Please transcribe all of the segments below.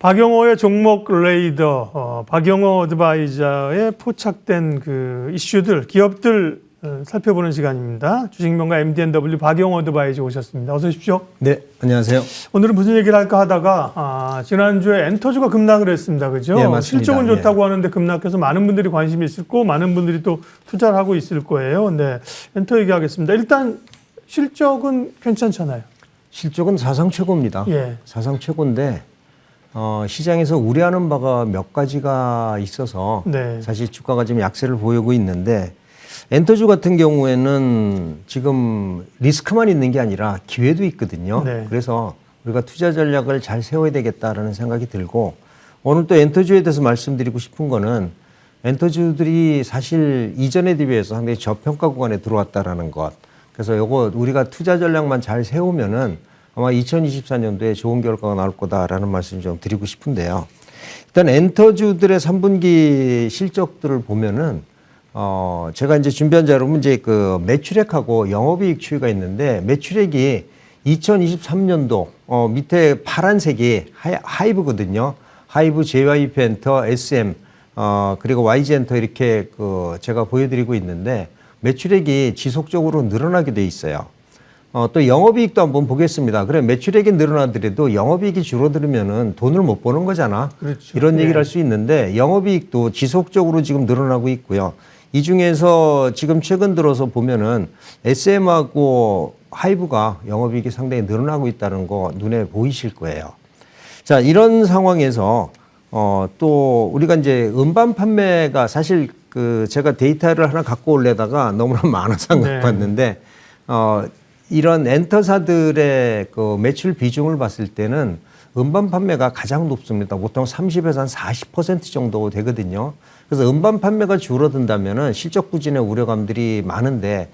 박영호의 종목 레이더, 박영호 어드바이저에 포착된 그 이슈들, 기업들 살펴보는 시간입니다. 주식명가 MD&W 박영호 어드바이저 오셨습니다. 어서 오십시오. 네, 안녕하세요. 오늘은 무슨 얘기를 할까 하다가 지난주에 엔터주가 급락을 했습니다. 그죠? 네, 맞습니다. 실적은 좋다고 하는데 급락해서 많은 분들이 관심이 있을 거고 많은 분들이 또 투자를 하고 있을 거예요. 네, 엔터 얘기하겠습니다. 일단 실적은 괜찮잖아요. 실적은 사상 최고입니다. 예. 사상 최고인데 시장에서 우려하는 바가 몇 가지가 있어서 네. 사실 주가가 지금 약세를 보이고 있는데 엔터주 같은 경우에는 지금 리스크만 있는 게 아니라 기회도 있거든요. 네. 그래서 우리가 투자 전략을 잘 세워야 되겠다라는 생각이 들고 오늘 또 엔터주에 대해서 말씀드리고 싶은 거는 엔터주들이 사실 이전에 대비해서 상당히 저평가 구간에 들어왔다라는 것. 그래서 요거 우리가 투자 전략만 잘 세우면은 아마 2024년도에 좋은 결과가 나올 거다라는 말씀 좀 드리고 싶은데요. 일단 엔터주들의 3분기 실적들을 보면은 제가 이제 준비한 자료는 이제 그 매출액하고 영업이익 추이가 있는데 매출액이 2023년도 밑에 파란색이 하이브거든요. 하이브, JYP 엔터, SM 그리고 YG 엔터 이렇게 그 제가 보여드리고 있는데 매출액이 지속적으로 늘어나게 돼 있어요. 또 영업이익도 한번 보겠습니다. 그래 매출액이 늘어나더라도 영업이익이 줄어들면은 돈을 못 버는 거잖아. 그렇죠. 이런 얘기를 네. 할 수 있는데 영업이익도 지속적으로 지금 늘어나고 있고요. 이 중에서 지금 최근 들어서 보면은 SM하고 하이브가 영업이익이 상당히 늘어나고 있다는 거 눈에 보이실 거예요. 자, 이런 상황에서 또 우리가 이제 음반 판매가 사실 그 제가 데이터를 하나 갖고 올려다가 너무나 많아서 안 갖고 왔는데 이런 엔터사들의 그 매출 비중을 봤을 때는 음반 판매가 가장 높습니다. 보통 30에서 한 40% 정도 되거든요. 그래서 음반 판매가 줄어든다면은 실적 부진의 우려감들이 많은데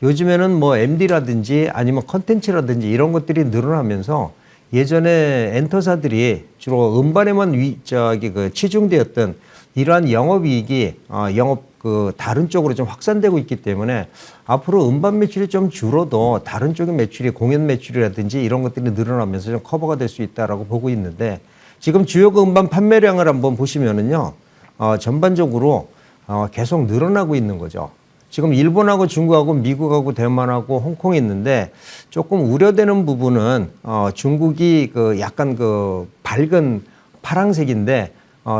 요즘에는 뭐 MD라든지 아니면 컨텐츠라든지 이런 것들이 늘어나면서 예전에 엔터사들이 주로 음반에만 치중되었던 이러한 영업이익이 다른 쪽으로 좀 확산되고 있기 때문에 앞으로 음반 매출이 좀 줄어도 다른 쪽의 매출이 공연 매출이라든지 이런 것들이 늘어나면서 좀 커버가 될 수 있다라고 보고 있는데 지금 주요 음반 판매량을 한번 보시면은요 전반적으로 계속 늘어나고 있는 거죠. 지금 일본하고 중국하고 미국하고 대만하고 홍콩이 있는데 조금 우려되는 부분은 중국이 그 약간 그 밝은 파란색인데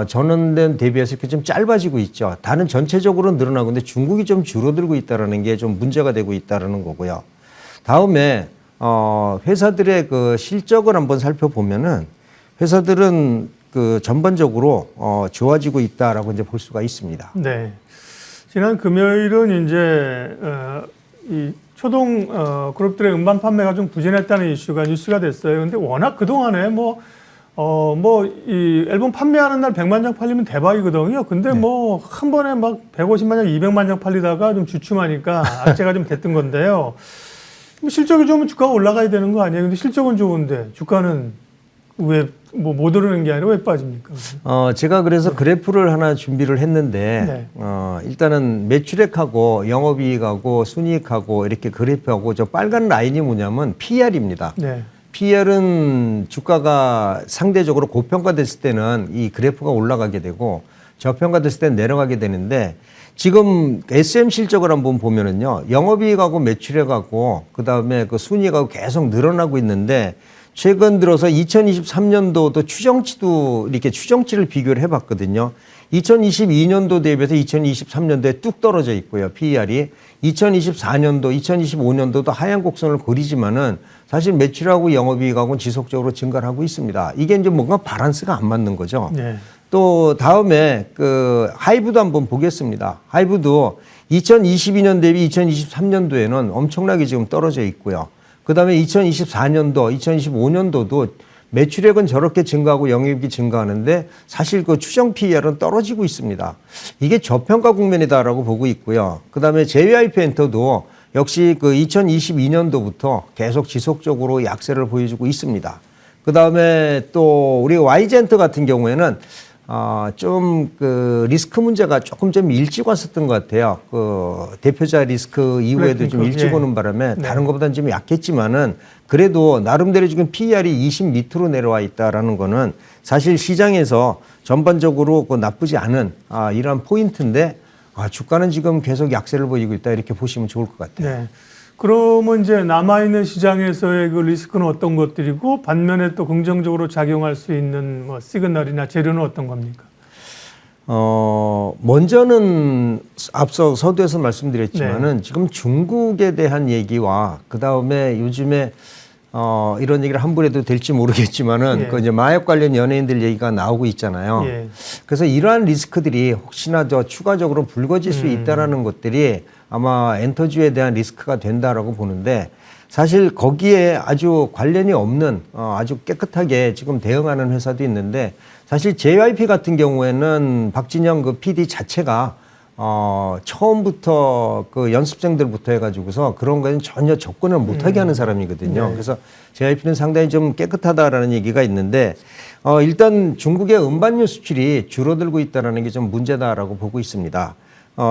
전원된 대비해서 이렇게 좀 짧아지고 있죠. 다른 전체적으로 늘어나고 있는데 중국이 좀 줄어들고 있다는 게 좀 문제가 되고 있다는 거고요. 다음에 회사들의 그 실적을 한번 살펴보면은 회사들은 그 전반적으로 좋아지고 있다라고 이제 볼 수가 있습니다. 네. 지난 금요일은 이제 이 초동 그룹들의 음반 판매가 좀 부진했다는 이슈가 뉴스가 됐어요. 근데 워낙 그동안에 이 앨범 판매하는 날 100만 장 팔리면 대박이거든요. 근데 네. 뭐 한 번에 막 150만 장, 200만 장 팔리다가 좀 주춤하니까 악재가 좀 됐던 건데요. 실적이 좋으면 주가가 올라가야 되는 거 아니에요? 근데 실적은 좋은데 주가는 왜 못 오르는 게 아니라 왜 빠집니까? 제가 그래서 그래프를 하나 준비를 했는데 일단은 매출액하고 영업이익하고 순이익하고 이렇게 그래프하고 저 빨간 라인이 뭐냐면 PR입니다. 네. PR은 주가가 상대적으로 고평가됐을 때는 이 그래프가 올라가게 되고 저평가됐을 때는 내려가게 되는데 지금 SM 실적을 한번 보면은요 영업이익하고 매출액하고 그다음에 그 순이익하고 계속 늘어나고 있는데 최근 들어서 2023년도도 추정치를 비교를 해봤거든요. 2022년도 대비해서 2023년도에 뚝 떨어져 있고요. PER이. 2024년도, 2025년도도 하향 곡선을 그리지만은 사실 매출하고 영업이익하고는 지속적으로 증가를 하고 있습니다. 이게 이제 뭔가 밸런스가 안 맞는 거죠. 네. 또 다음에 그 하이브도 한번 보겠습니다. 하이브도 2022년 대비 2023년도에는 엄청나게 지금 떨어져 있고요. 그 다음에 2024년도, 2025년도도 매출액은 저렇게 증가하고 영업이익이 증가하는데 사실 그 추정 PER은 떨어지고 있습니다. 이게 저평가 국면이다라고 보고 있고요. 그 다음에 JYP 엔터도 역시 그 2022년도부터 계속 지속적으로 약세를 보여주고 있습니다. 그 다음에 또 우리 YG 엔터 같은 경우에는 좀 그 리스크 문제가 조금 좀 일찍 왔었던 것 같아요. 그 대표자 리스크 이후에도 좀 일찍 오는 바람에 다른 것보다는 좀 약했지만은 그래도 나름대로 지금 PER이 20 밑으로 내려와 있다라는 거는 사실 시장에서 전반적으로 그 나쁘지 않은 이러한 포인트인데 주가는 지금 계속 약세를 보이고 있다 이렇게 보시면 좋을 것 같아요. 네. 그러면 이제 남아있는 시장에서의 그 리스크는 어떤 것들이고 반면에 또 긍정적으로 작용할 수 있는 뭐 시그널이나 재료는 어떤 겁니까? 먼저는 앞서 서두에서 말씀드렸지만은 지금 중국에 대한 얘기와 그 다음에 요즘에 이런 얘기를 함부로 해도 될지 모르겠지만은 그 이제 마약 관련 연예인들 얘기가 나오고 있잖아요. 그래서 이러한 리스크들이 혹시나 더 추가적으로 불거질 수 있다라는 것들이 아마 엔터주에 대한 리스크가 된다라고 보는데 사실 거기에 아주 관련이 없는 아주 깨끗하게 지금 대응하는 회사도 있는데 사실 JYP 같은 경우에는 박진영 그 PD 자체가 처음부터 그 연습생들부터 해가지고서 그런 거는 전혀 접근을 못하게 하는 사람이거든요. 그래서 JYP는 상당히 좀 깨끗하다라는 얘기가 있는데 일단 중국의 음반류 수출이 줄어들고 있다는 게 좀 문제다라고 보고 있습니다.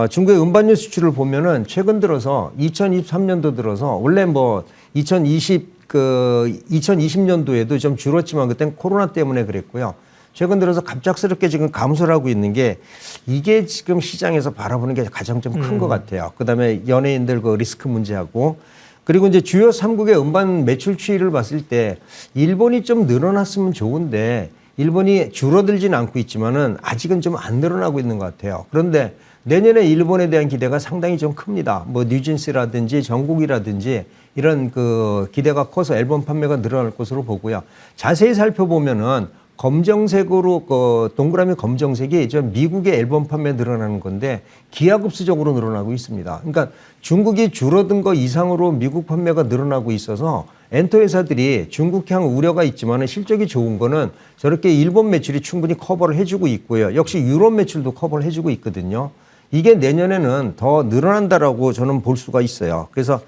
중국의 음반류 수출을 보면은 최근 들어서 2023년도 들어서 원래 뭐 2020년도에도 좀 줄었지만 그땐 코로나 때문에 그랬고요. 최근 들어서 갑작스럽게 지금 감소를 하고 있는 게 이게 지금 시장에서 바라보는 게 가장 좀 큰 것 같아요. 그 다음에 연예인들 그 리스크 문제하고 그리고 이제 주요 3국의 음반 매출 추이를 봤을 때 일본이 좀 늘어났으면 좋은데 일본이 줄어들지는 않고 있지만은 아직은 좀 안 늘어나고 있는 것 같아요. 그런데 내년에 일본에 대한 기대가 상당히 좀 큽니다. 뭐 뉴진스라든지 정국이라든지 이런 그 기대가 커서 앨범 판매가 늘어날 것으로 보고요. 자세히 살펴보면은 검정색으로 그 동그라미 검정색이 저 미국의 앨범 판매 늘어나는 건데 기하급수적으로 늘어나고 있습니다. 그러니까 중국이 줄어든 거 이상으로 미국 판매가 늘어나고 있어서 엔터 회사들이 중국향 우려가 있지만 실적이 좋은 거는 저렇게 일본 매출이 충분히 커버를 해주고 있고요. 역시 유럽 매출도 커버를 해주고 있거든요. 이게 내년에는 더 늘어난다라고 저는 볼 수가 있어요. 그래서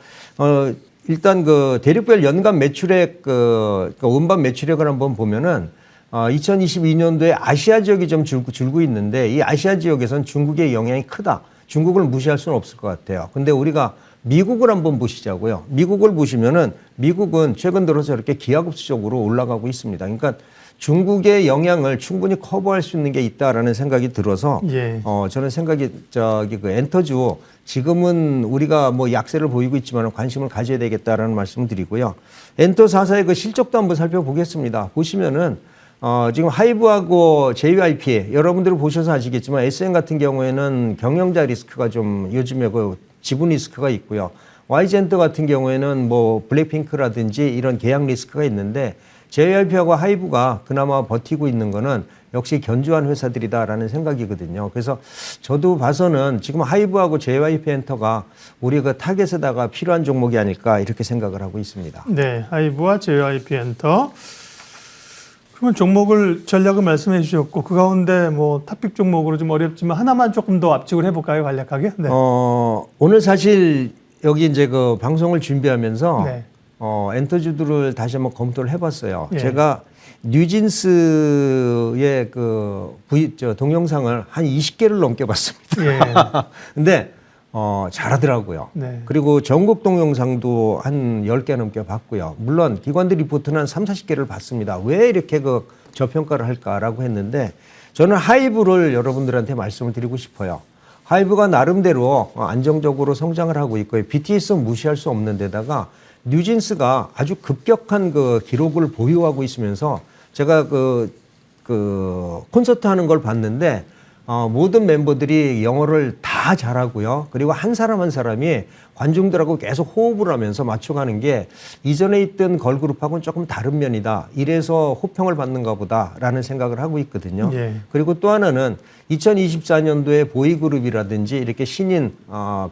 일단 그 대륙별 연간 매출액 그 음반 매출액을 한번 보면은 2022년도에 아시아 지역이 좀 줄고 있는데 이 아시아 지역에선 중국의 영향이 크다. 중국을 무시할 수는 없을 것 같아요. 근데 우리가 미국을 한번 보시자고요. 미국을 보시면은 미국은 최근 들어서 이렇게 기하급수적으로 올라가고 있습니다. 그러니까 중국의 영향을 충분히 커버할 수 있는 게 있다라는 생각이 들어서 저는 생각이 그 엔터주 지금은 우리가 뭐 약세를 보이고 있지만 관심을 가져야 되겠다라는 말씀을 드리고요. 엔터 4사의 그 실적도 한번 살펴보겠습니다. 보시면은 지금 하이브하고 JYP 여러분들 보셔서 아시겠지만 SM 같은 경우에는 경영자 리스크가 좀 요즘에 그 지분 리스크가 있고요. YG엔터 같은 경우에는 뭐 블랙핑크라든지 이런 계약 리스크가 있는데 JYP하고 하이브가 그나마 버티고 있는 거는 역시 견주한 회사들이다라는 생각이거든요. 그래서 저도 봐서는 지금 하이브하고 JYP 엔터가 우리 그 타겟에다가 필요한 종목이 아닐까 이렇게 생각을 하고 있습니다. 네, 하이브와 JYP 엔터. 그러면 종목을 전략을 말씀해 주셨고 그 가운데 뭐 탑픽 종목으로 좀 어렵지만 하나만 조금 더 압축을 해볼까요, 간략하게? 네. 오늘 사실 여기 이제 그 방송을 준비하면서 엔터주들을 다시 한번 검토를 해봤어요. 제가 뉴진스의 그 동영상을 한 20개를 넘게 봤습니다. 근데 잘하더라고요. 그리고 전국 동영상도 한 10개 넘게 봤고요. 물론 기관들 리포트는 한 3, 40개를 봤습니다. 왜 이렇게 그 저평가를 할까라고 했는데 저는 하이브를 여러분들한테 말씀을 드리고 싶어요. 하이브가 나름대로 안정적으로 성장을 하고 있고요. BTS 무시할 수 없는 데다가 뉴진스가 아주 급격한 그 기록을 보유하고 있으면서 제가 그 콘서트 하는 걸 봤는데 모든 멤버들이 영어를 다 잘하고요. 그리고 한 사람 한 사람이 관중들하고 계속 호흡을 하면서 맞춰가는 게 이전에 있던 걸그룹하고는 조금 다른 면이다. 이래서 호평을 받는가 보다라는 생각을 하고 있거든요. 그리고 또 하나는 2024년도에 보이그룹이라든지 이렇게 신인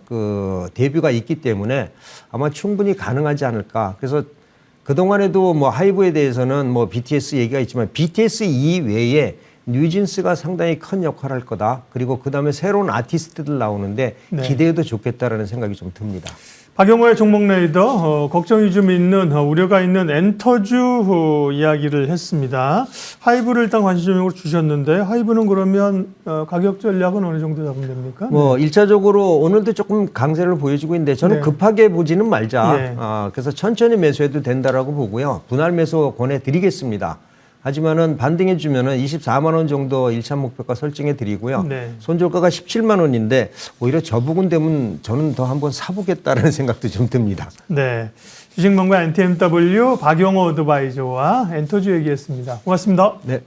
그 데뷔가 있기 때문에 아마 충분히 가능하지 않을까. 그래서 그동안에도 뭐 하이브에 대해서는 뭐 BTS 얘기가 있지만 BTS 이외에 뉴진스가 상당히 큰 역할을 할 거다. 그리고 그 다음에 새로운 아티스트들 나오는데 기대해도 좋겠다라는 생각이 좀 듭니다. 박영호의 종목 레이더 걱정이 좀 있는 우려가 있는 엔터주 이야기를 했습니다. 하이브를 일단 관심종목으로 주셨는데 하이브는 그러면 가격 전략은 어느 정도 잡으면 됩니까? 뭐 일차적으로 오늘도 조금 강세를 보여주고 있는데 저는 네. 급하게 보지는 말자. 네. 그래서 천천히 매수해도 된다라고 보고요. 분할 매수 권해드리겠습니다. 하지만은 반등해주면은 24만 원 정도 1차 목표가 설정해 드리고요. 네. 손절가가 17만 원인데 오히려 저 부분 되면 저는 더 한번 사보겠다라는 생각도 좀 듭니다. 네. 주식망과 NTMW 박영호 어드바이저와 엔터주 얘기했습니다. 고맙습니다. 네.